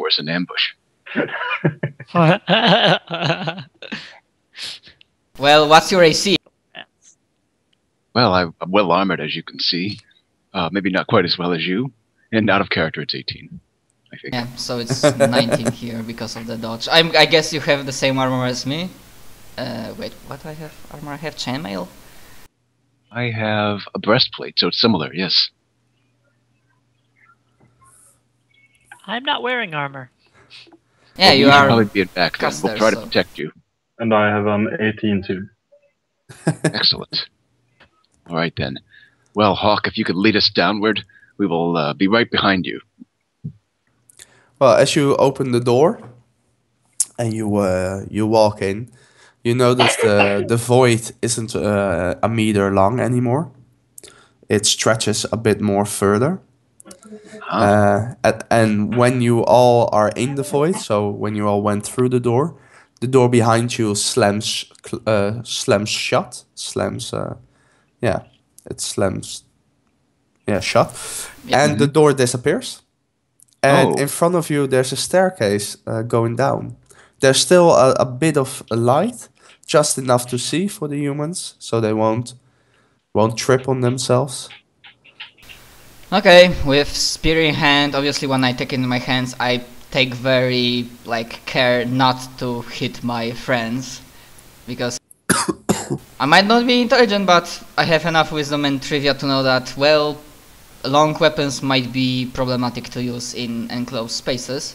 for us in ambush. Well, what's your AC? Well, I'm well armored, as you can see. Maybe not quite as well as you. And out of character, it's 18, I think. Yeah, so it's 19 here because of the dodge. I guess you have the same armor as me. Wait, what do I have? Armor? I have chainmail. I have a breastplate, so it's similar, yes. I'm not wearing armor. Yeah, Well, you should are. probably be in back then. Caster, We'll try to so- protect you. And I have an 18 too. Excellent. All right, then. Well, Hawk, if you could lead us downward, we will be right behind you. Well, as you open the door and you walk in, you notice the void isn't a meter long anymore. It stretches a bit more further. And when you all are in the void, so when you all went through the door behind you slams shut. It slams shut. Yeah. And the door disappears. And Oh. in front of you, there's a staircase going down. There's still a bit of light, just enough to see for the humans, so they won't trip on themselves. Okay, with spear in hand, obviously when I take it in my hands, I take very care not to hit my friends, because I might not be intelligent, but I have enough wisdom and trivia to know that, well, long weapons might be problematic to use in enclosed spaces.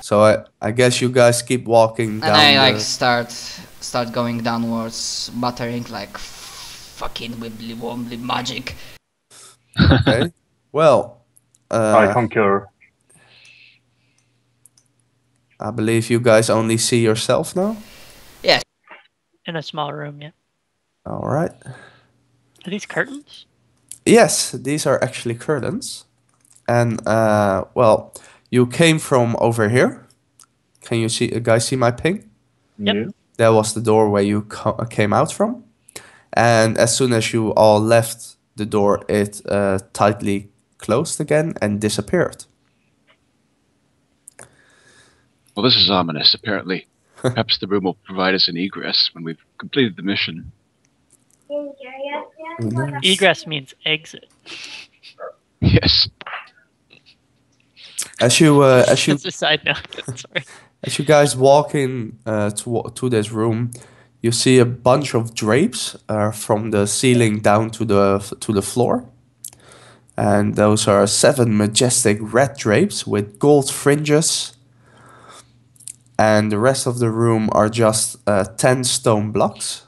So I guess you guys keep walking down. And I start going downwards, muttering like fucking wibbly wobbly magic. Okay. Well, I concur. I believe you guys only see yourself now. In a small room, yeah. All right. Are these curtains? Yes, these are actually curtains. And well, you came from over here. Can you guys see my ping? Yep. Yeah. That was the door where you came out from. And as soon as you all left the door, it tightly closed again and disappeared. Well, this is ominous, apparently. Perhaps the room will provide us an egress when we've completed the mission. Egress means exit. Yes. As you That's a side note. Sorry. as you guys walk in to this room, you see a bunch of drapes from the ceiling down to the floor. And those are 7 majestic red drapes with gold fringes. And the rest of the room are just 10 stone blocks,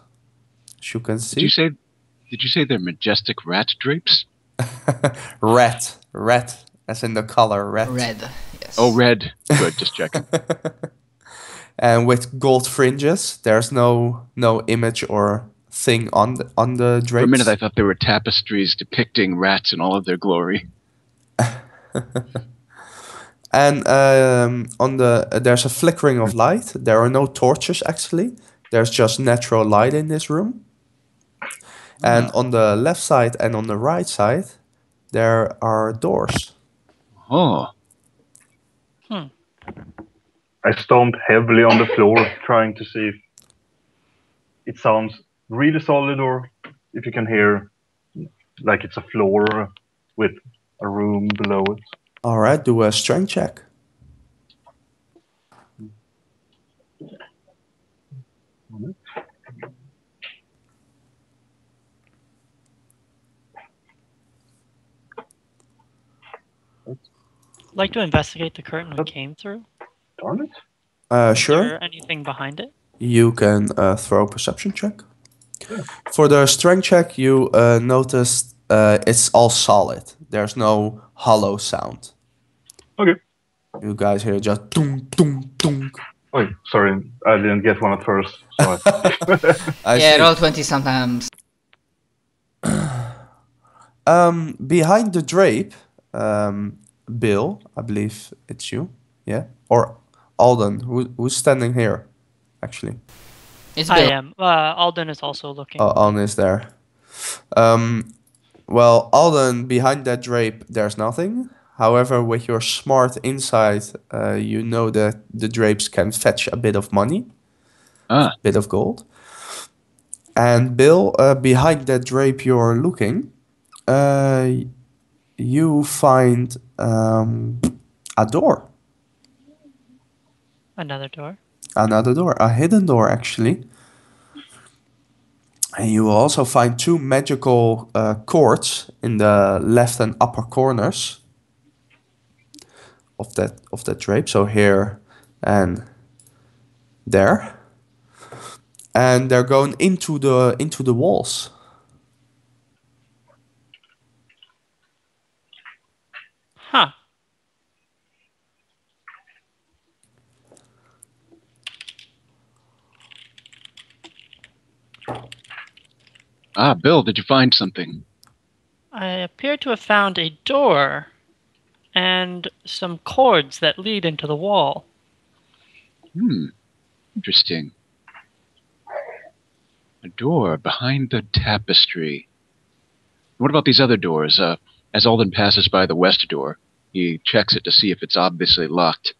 as you can see. Did you say they're majestic rat drapes? Red, as in the color red. Red, yes. Oh, red. Good, just checking. And with gold fringes, there's no image or thing on the drapes. For a minute, I thought they were tapestries depicting rats in all of their glory. And there's a flickering of light. There are no torches actually. There's just natural light in this room. And on the left side and on the right side, there are doors. Oh. I stomped heavily on the floor, trying to see if it sounds really solid or if you can hear like it's a floor with a room below it. All right, do a strength check. Like to investigate the curtain we came through? Darn it. Is Sure. there anything behind it? You can throw a perception check. For the strength check, you noticed it's all solid. There's no hollow sound. Okay. You guys hear just dunk, dunk, dunk. Oh, sorry, I didn't get one at first. So Yeah, see. roll 20 sometimes. Behind the drape, Bill, I believe it's you. Yeah? Or Alden, who's standing here, actually. It's I Bill. am. Alden is also looking. Oh, Alden is there. Well, Alden, behind that drape, there's nothing. However, with your smart insight, you know that the drapes can fetch a bit of money, Ah, bit of gold. And Bill, behind that drape you're looking, you find a door. Another door. Another door, a hidden door actually. And you will also find two magical cords in the left and upper corners of that drape. So here and there. And they're going into the walls. Huh. Bill, did you find something? I appear to have found a door and some cords that lead into the wall. Interesting. A door behind the tapestry. What about these other doors? As Alden passes by the west door, he checks it to see if it's obviously locked.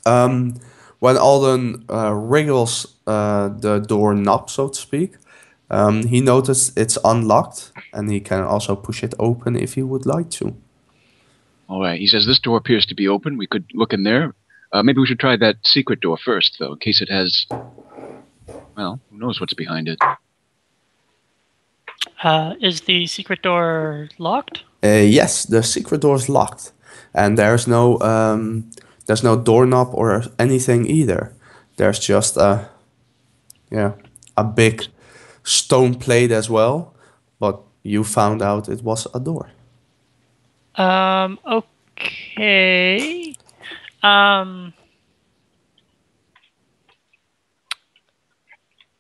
When Alden wriggles the door knob, so to speak, he noticed it's unlocked, and he can also push it open if he would like to. All right. He says this door appears to be open. We could look in there. Maybe we should try that secret door first, though, in case it has... Well, who knows what's behind it. Is the secret door locked? Yes, the secret door is locked, and there's no doorknob or anything either. There's just a big stone plate as well, but you found out it was a door. Okay.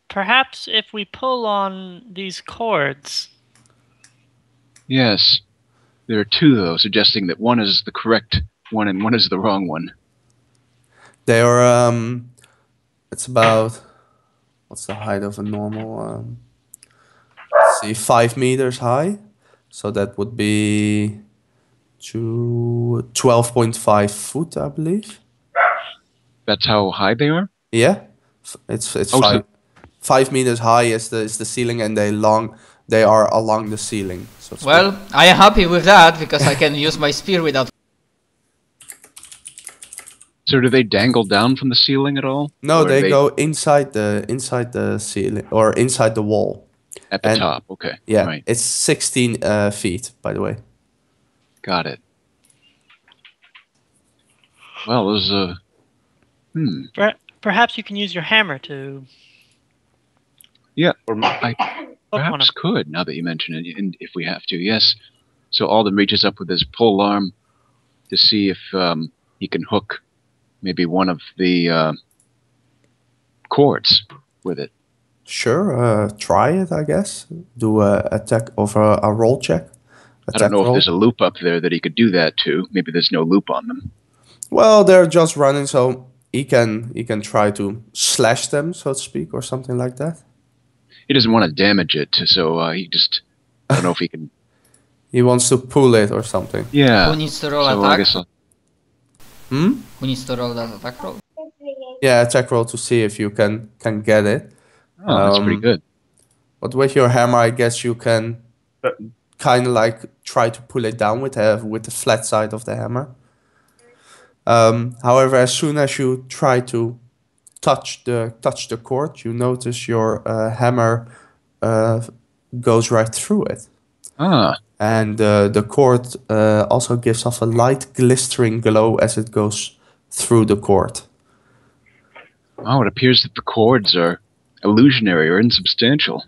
Perhaps if we pull on these cords. Yes. There are two, though, suggesting that one is the correct one and one is the wrong one. They are, it's about, what's the height of a normal, let's see, 5 meters high. So that would be 12.5 foot, I believe. That's how high they are? Yeah, it's Oh, 5 meters high is the ceiling, and they are along the ceiling. So to speak. Well, I am happy with that because I can use my spear without. So do they dangle down from the ceiling at all? No, Or they go inside the ceiling or inside the wall. At the and- top, okay. Yeah, Right. it's 16 feet, by the way. Got it. Well, those, Perhaps you can use your hammer to Yeah, Or I hook one of perhaps could, now that you mention it, and if we have to, yes. So Alden reaches up with his pole arm to see if he can hook maybe one of the cords with it. Sure, try it, I guess. Do a attack of a roll check. I don't know Attack if there's a loop up there that he could do that to. Maybe there's no loop on them. Well, they're just running, so he can try to slash them, so to speak, or something like that. He doesn't want to damage it, so I don't know if he can... He wants to pull it or something. Yeah. Who needs to roll So I attack? guess I'll... Hmm? Who needs to roll that attack roll? Yeah, attack roll to see if you can get it. Oh, that's pretty good. But with your hammer, I guess you can kind of like try to pull it down with the flat side of the hammer. However, as soon as you try to touch the cord, you notice your hammer goes right through it. Ah, And the cord also gives off a light glistering glow as it goes through the cord. oh, it appears that the cords are illusionary or insubstantial.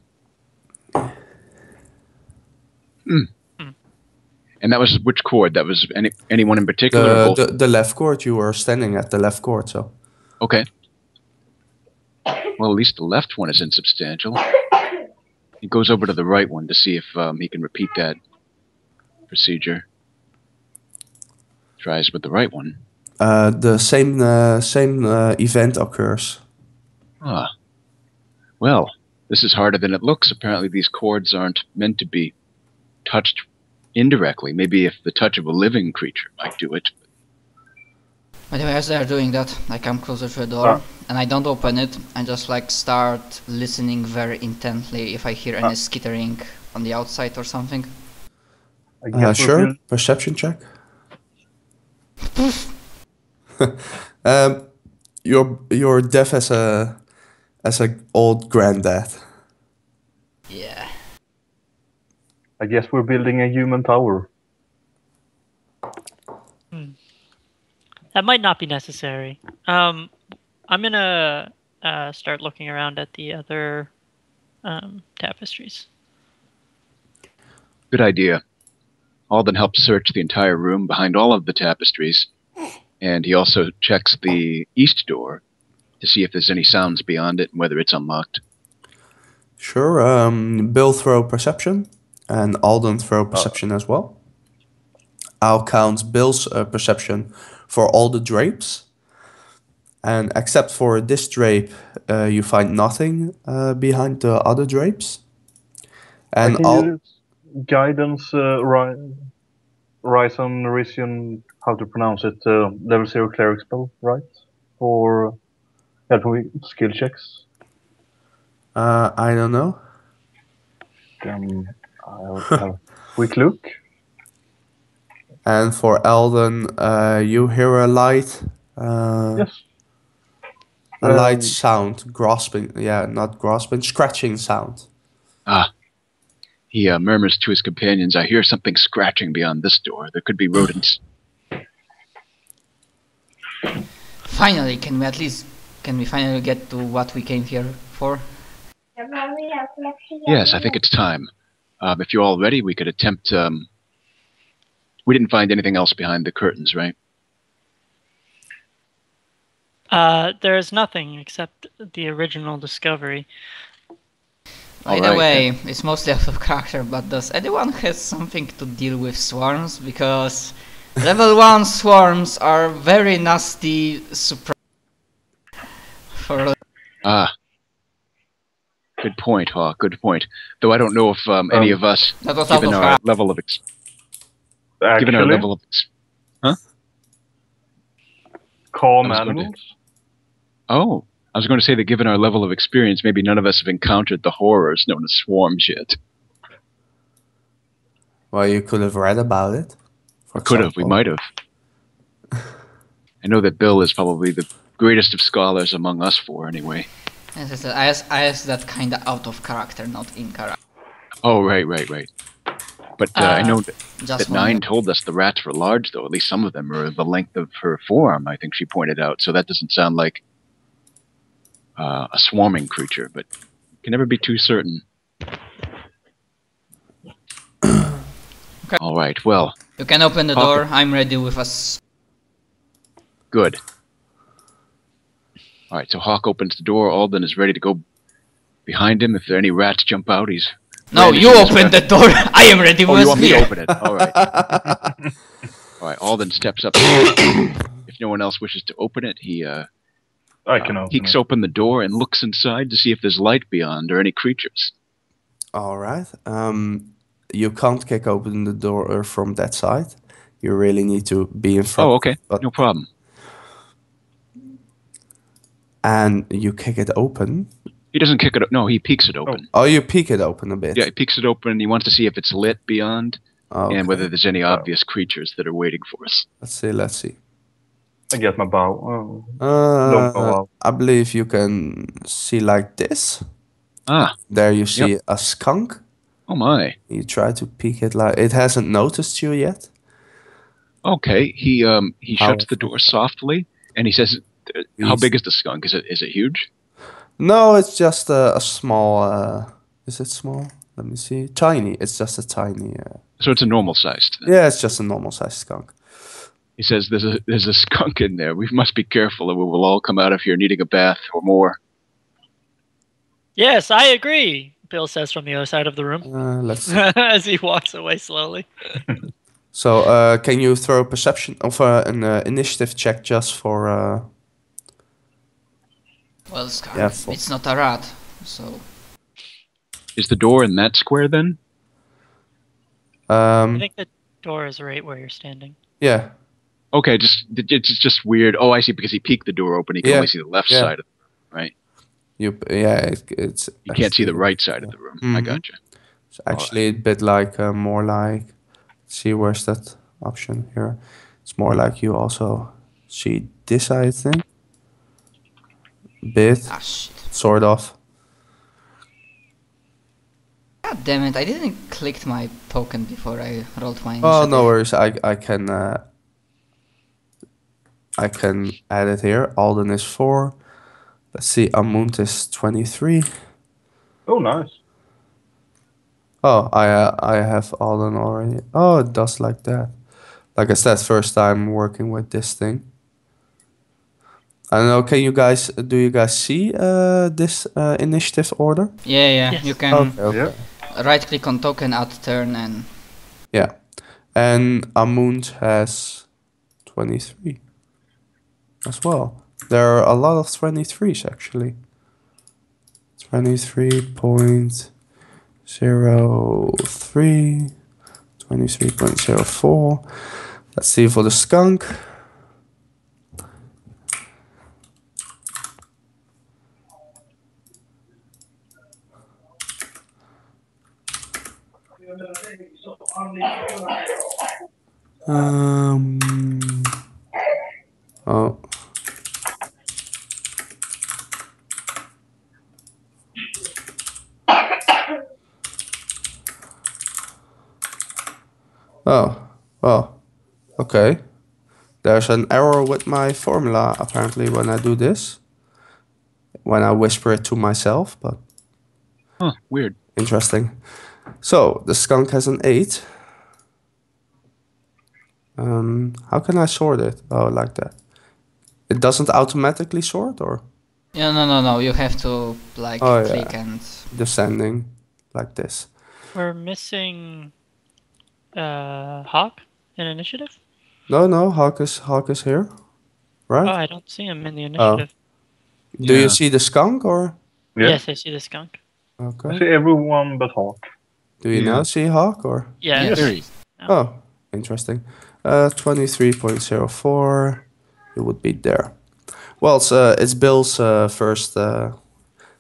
And that was which cord? That was anyone in particular? Or both? The left cord, you were standing at the left cord, so. Okay. Well, at least the left one is insubstantial. He goes over to the right one to see if he can repeat that procedure. Tries with the right one. The same event occurs. Ah. Well, this is harder than it looks. Apparently these cords aren't meant to be touched indirectly. Maybe if the touch of a living creature might do it. Anyway, as they're doing that, I come closer to the door and I don't open it. I just like start listening very intently if I hear any skittering on the outside or something. I guess Sure. Perception check. You're deaf as a old granddad. Yeah. I guess we're building a human tower. That might not be necessary. I'm gonna start looking around at the other tapestries. Good idea. Alden helps search the entire room behind all of the tapestries, and he also checks the east door to see if there's any sounds beyond it and whether it's unlocked. Sure. Bill throw perception, and Alden throw perception as well. I'll count Bill's perception for all the drapes, and except for this drape, you find nothing behind the other drapes. And I can use guidance, Horizon, Risian, how to pronounce it, level 0 cleric spell, right? For helping with skill checks. I don't know. I'll have a quick look. And for Alden, you hear a light. Yes. A light sound, grasping. Yeah, not grasping, scratching sound. He murmurs to his companions, "I hear something scratching beyond this door. There could be rodents." Finally, can we finally get to what we came here for? Yes, I think it's time. If you're all ready, we could attempt... we didn't find anything else behind the curtains, right? There's nothing except the original discovery. By the way, it's mostly out of character, but does anyone have something to deal with swarms? Because level 1 swarms are very nasty surprise. Good point, Hawk. Good point. Though I don't know if any of us, given our level of calm animals. Oh, I was going to say that given our level of experience, maybe none of us have encountered the horrors known as swarms yet. Well, you could have read about it. We might have. I know that Bill is probably the greatest of scholars among us four, anyway. Yes, I asked that kind of out of character, not in character. Oh, right. But I know that Nine told us the rats were large, though. At least some of them are the length of her forearm, I think she pointed out. So that doesn't sound like a swarming creature, but can never be too certain. Okay. All right, well. You can open the door. I'm ready with us. Good. All right, so Hawk opens the door. Alden is ready to go behind him. If there are any rats jump out, he's... No, you open the door. I am ready with you want me to open it? All right. All right, Alden steps up. If no one else wishes to open it, he peeks open the door and looks inside to see if there's light beyond or any creatures. All right. You can't kick open the door from that side. You really need to be in front. Oh, okay. No problem. And you kick it open. He doesn't kick it. No, he peeks it open. Oh, you peek it open a bit. Yeah, he peeks it open. He wants to see if it's lit beyond, and whether there's any obvious creatures that are waiting for us. Let's see. I get my bow. Don't go out. I believe you can see like this. There you see a skunk. Oh my! You try to peek it like it hasn't noticed you yet. Okay, he shuts the door softly, and he says, "How big is the skunk? Is it huge?" No, it's just a small. Is it small? Let me see. Tiny. It's just a tiny. So it's a normal sized. Yeah, it's just a normal sized skunk. He says, "There's a skunk in there. We must be careful, or we will all come out of here needing a bath or more." Yes, I agree. Bill says from the other side of the room. Let's see. As he walks away slowly. So, can you throw perception of an initiative check just for? Well, it's not a rat, so... Is the door in that square, then? I think the door is right where you're standing. Yeah. Okay, it's just weird. Oh, I see. Because he peeked the door open, he can only see the left side of the room, right? It's. You can't see the right side of the room. I gotcha. It's actually a bit like more like. See, where's that option here? It's more like you also see this side thing. Bit. Ah, shit. Sort of. God damn it, I didn't click my token before I rolled my Oh, initiative. no worries. I can add it here. Alden is 4. Let's see. Amund is 23. Oh, nice. Oh, I have Alden already. Oh, it does like that. Like I said, first time working with this thing. I don't know. Do you guys see this initiative order? Yeah, Yes. you can Okay. right click on token, add turn, and Yeah, and Amund has 23 as well. There are a lot of 23s actually. 23.03, 23.04. Let's see for the skunk. Oh. Oh, well, okay. There's an error with my formula apparently when I do this. When I whisper it to myself, but Huh, weird. interesting. So the skunk has an 8. How can I sort it? Oh, like that. It doesn't automatically sort, or? yeah, no, you have to like Oh, click yeah. and Descending, like this. We're missing Hawk in initiative. No, Hawk is here, right? Oh, I don't see him in the initiative. Do you Yeah. see the skunk, or? Yeah. Yes, I see the skunk. I Okay. see everyone but Hawk. Do you now see Hawk, or? Yeah. Yes. Very. Oh, interesting. 23.04. You would be there. Well, it's Bill's first.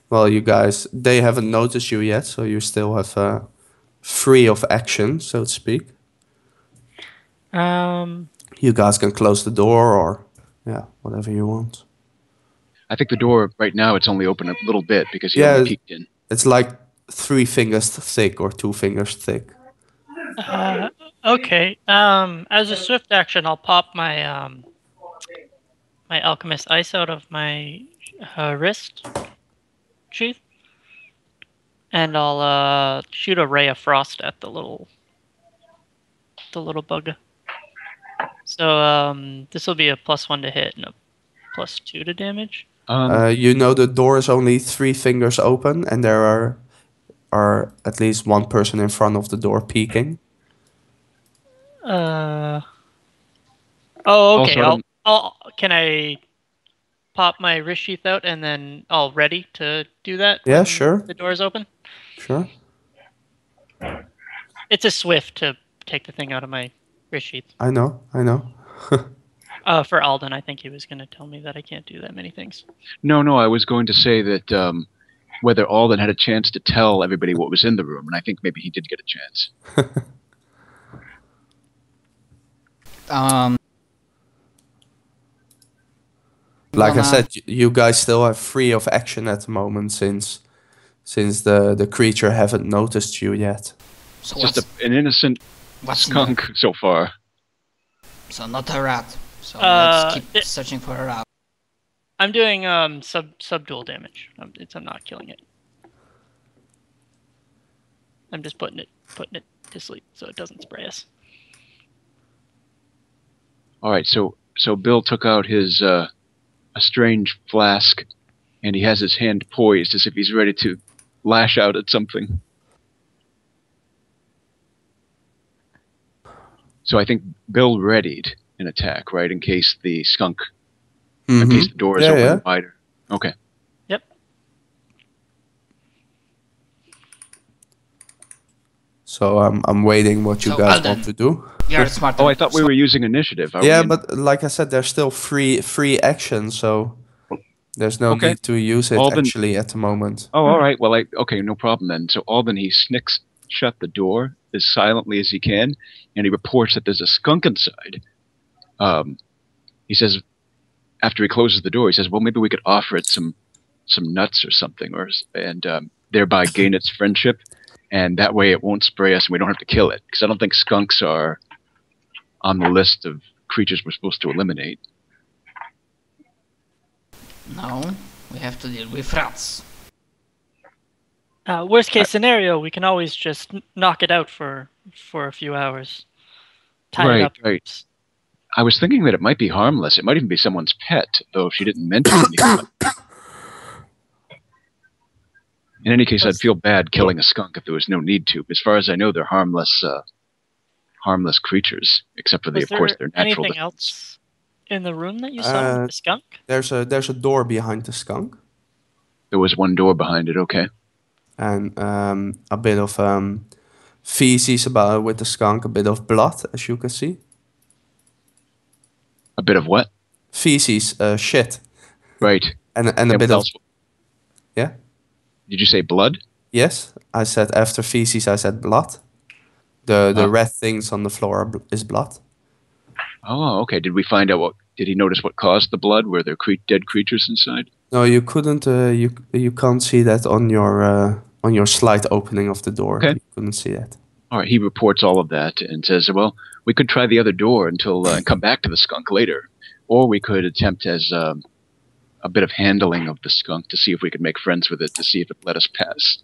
Well, you guys, they haven't noticed you yet, so you still have free of action, so to speak. You guys can close the door, or whatever you want. I think the door right now it's only open a little bit because he only peeked in. It's like 3 fingers thick or 2 fingers thick. Okay. As a swift action, I'll pop my my alchemist ice out of my wrist sheath, and I'll shoot a ray of frost at the little bug. So this will be a +1 to hit and a +2 to damage. You know the door is only 3 fingers open, and there are at least one person in front of the door peeking. Oh, okay. Also, Can I pop my wrist sheath out and then all ready to do that? Yeah, when sure. The door is open. Sure. It's a swift to take the thing out of my wrist sheath. I know. For Alden, I think he was going to tell me that I can't do that many things. No, I was going to say that whether Alden had a chance to tell everybody what was in the room, and I think maybe he did get a chance. Like I said, you guys still have free of action at the moment since the creature haven't noticed you yet. so Just an innocent skunk so far. So not a rat. So let's keep searching for a rat. I'm doing subdual damage. I'm not killing it. I'm just putting it to sleep so it doesn't spray us. All right, so Bill took out his a strange flask, and he has his hand poised as if he's ready to lash out at something. So I think Bill readied an attack, right, in case the skunk, in case the door is open wider. Okay. Yep. So I'm waiting what you So, guys Alden. want to do. You're smart. Oh, I thought we were using initiative. Are Yeah, we but like I said, there's still free action, so there's no Okay. need to use it Alden- actually at the moment. Oh, all right. Well, okay, no problem then. So Alden, he snicks shut the door as silently as he can, and he reports that there's a skunk inside. He says, after he closes the door, he says, "Well, maybe we could offer it some nuts or something, and thereby gain its friendship, and that way it won't spray us, and we don't have to kill it. Because I don't think skunks are on the list of creatures we're supposed to eliminate." No, we have to deal with rats. Worst case scenario, we can always just knock it out for a few hours. Tie it up. Right. I was thinking that it might be harmless. It might even be someone's pet, though she didn't mention anything. In any case, I'd feel bad killing a skunk if there was no need to. As far as I know, they're harmless creatures, except for of course, their natural anything defense. else in the room that you saw with the skunk? There's a door behind the skunk. There was one door behind it. Okay. And a bit of feces with the skunk, a bit of blood, as you can see. A bit of what? Feces, shit. Right. And a bit of... Yeah? Did you say blood? Yes, I said after feces, I said blood. The red things on the floor is blood. Oh, okay. Did we find out did he notice what caused the blood? Were there dead creatures inside? No, you couldn't. You can't see that on your slight opening of the door. Okay. You couldn't see that. All right. He reports all of that and says, "Well, we could try the other door until and come back to the skunk later, or we could attempt as a bit of handling of the skunk to see if we could make friends with it to see if it let us pass."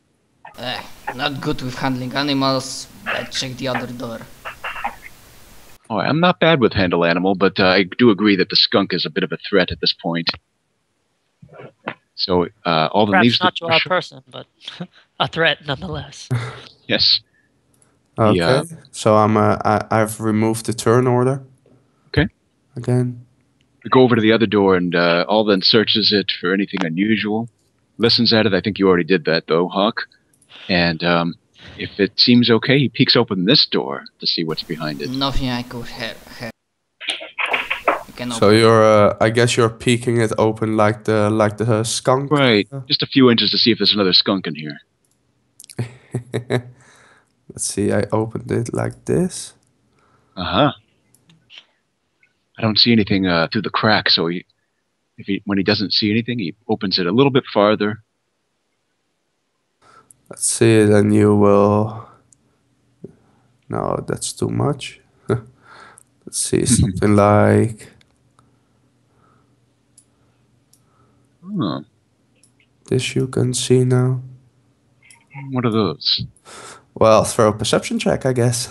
Not good with handling animals. Let's check the other door. Oh, I'm not bad with handle animal, but I do agree that the skunk is a bit of a threat at this point. So Alden Perhaps leaves not the to our person, but a threat nonetheless. Yes. Okay. So I've removed the turn order. Okay. Again. We go over to the other door, and Alden searches it for anything unusual. Listens at it. I think you already did that, though, Hawk. And if it seems okay, he peeks open this door to see what's behind it. Nothing I could have. So you're, I guess you're peeking it open like the skunk. Right. Just a few inches to see if there's another skunk in here. Let's see. I opened it like this. I don't see anything through the crack, so when he doesn't see anything, he opens it a little bit farther. Let's see, then you will... No, that's too much. Let's see, something like... This you can see now. What are those? Well, throw a perception check, I guess.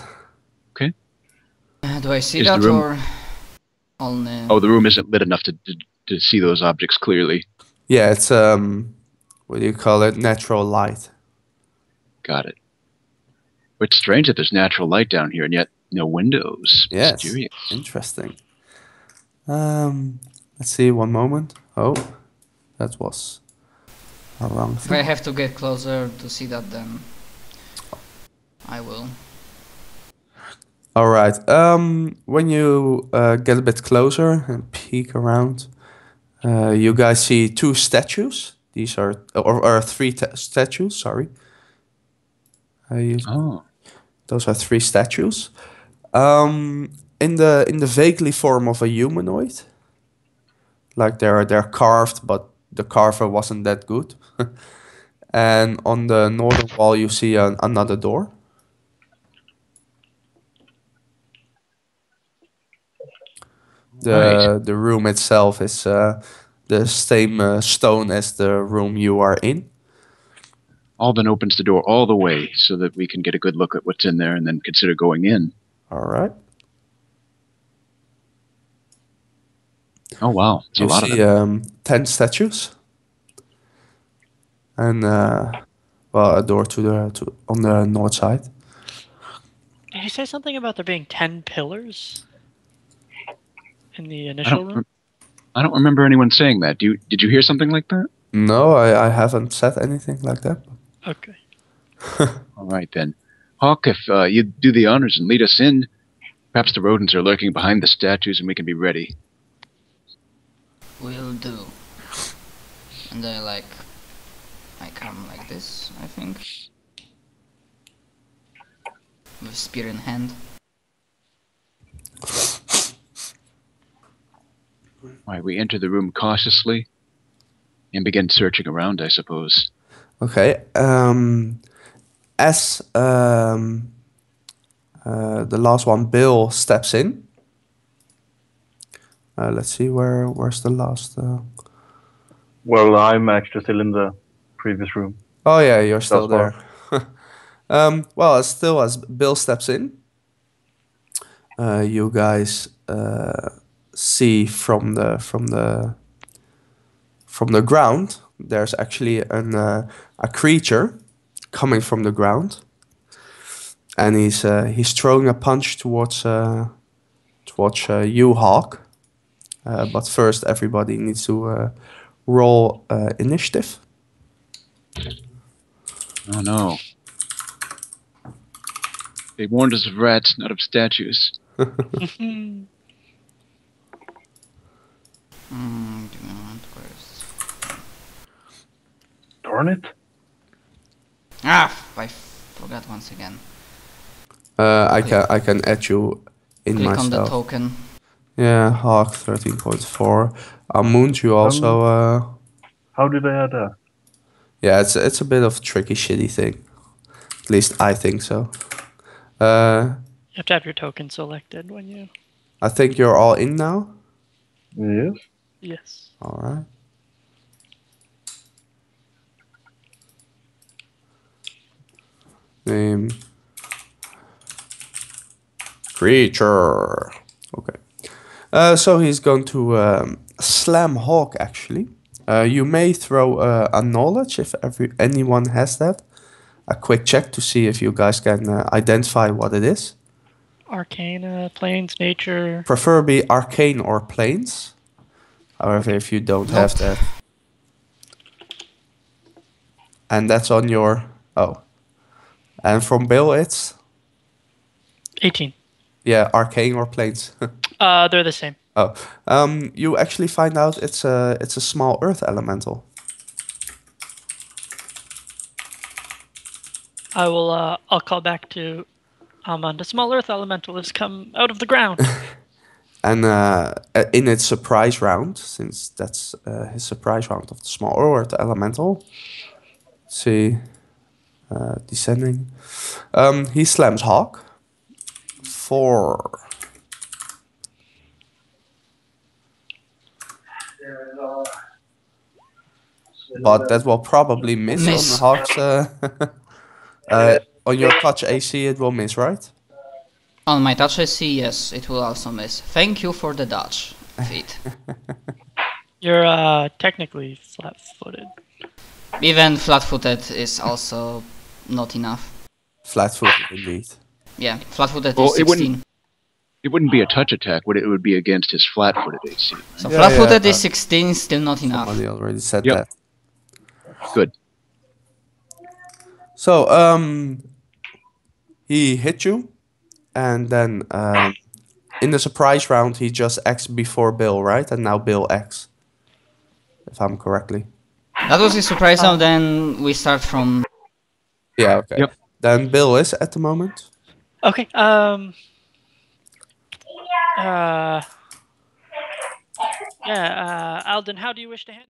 Okay. Do I see that or... Only... Oh, the room isn't lit enough to see those objects clearly. Yeah, it's, what do you call it? Natural light. Got it. It's strange that there's natural light down here and yet no windows. Yes, Mysterious. interesting. Let's see, one moment. Oh, that was a wrong thing. If I have to get closer to see that, then I will. Alright, when you get a bit closer and peek around, you guys see two statues. These are, or three statues, sorry. Those are three statues. In the vaguely form of a humanoid. Like they're carved, but the carver wasn't that good. And on the northern wall you see another door. The room itself is the same stone as the room you are in. Alden opens the door all the way so that we can get a good look at what's in there and then consider going in. Alright. Oh wow, it's a lot of them. 10 statues. And well, a door on the north side. Did you say something about there being 10 pillars in the initial room? I don't remember anyone saying that. Did you hear something like that? No, I haven't said anything like that. Okay. All right then. Hawk, if you do the honors and lead us in, perhaps the rodents are lurking behind the statues and we can be ready. Will do. And I come like this, I think. With spear in hand. Right, we enter the room cautiously and begin searching around, I suppose. Okay. As the last one, Bill, steps in. Let's see, where's the last... Well, I'm actually still in the previous room. Oh yeah, you're still Thus there. Well, as Bill steps in, you guys see from the ground, there's actually a creature coming from the ground, and he's throwing a punch towards you, Hawk. But first, everybody needs to roll initiative. Oh no. They warned us of rats, not of statues. Give me a moment, where's... Darn it. Ah! I forgot once again. I can add you in Click myself. on the token. Yeah, Hawk 13.4. Amund, you also. How did I add that? Yeah, it's a bit of a tricky, shitty thing. At least I think so. You have to have your token selected when you... I think you're all in now. Yes. Yes. All right. Name. Creature. Okay. So he's going to slam Hawk, actually. You may throw a knowledge if anyone has that. A quick check to see if you guys can identify what it is. Arcana, planes, nature. Preferably arcane or planes. However, if you don't have that. And that's on your... Oh. And from Bill, it's... 18. Yeah, arcane or planes. They're the same. Oh. You actually find out it's a small earth elemental. I'll call back to Amand. A small earth elemental has come out of the ground. And in its surprise round, since that's his surprise round of the small earth elemental, let's see, descending, he slams Hawk. 4. But that will probably miss. On Hawk's. On your touch AC, it will miss, right? On my touch AC, yes, it will also miss. Thank you for the dodge feat. You're technically flat-footed. Even flat-footed is also not enough. Flat-footed, indeed. Yeah, flat-footed is 16. It wouldn't be a touch attack, it would be against his flat-footed AC. Right? So flat-footed is 16, still not enough. Somebody already said that. Good. So, he hit you, and then in the surprise round, he just X before Bill, right? And now Bill X, if I'm correctly. That was a surprise round, then we start from... Yeah, okay. Yep. Then Bill is at the moment. Okay, Alden, how do you wish to handle?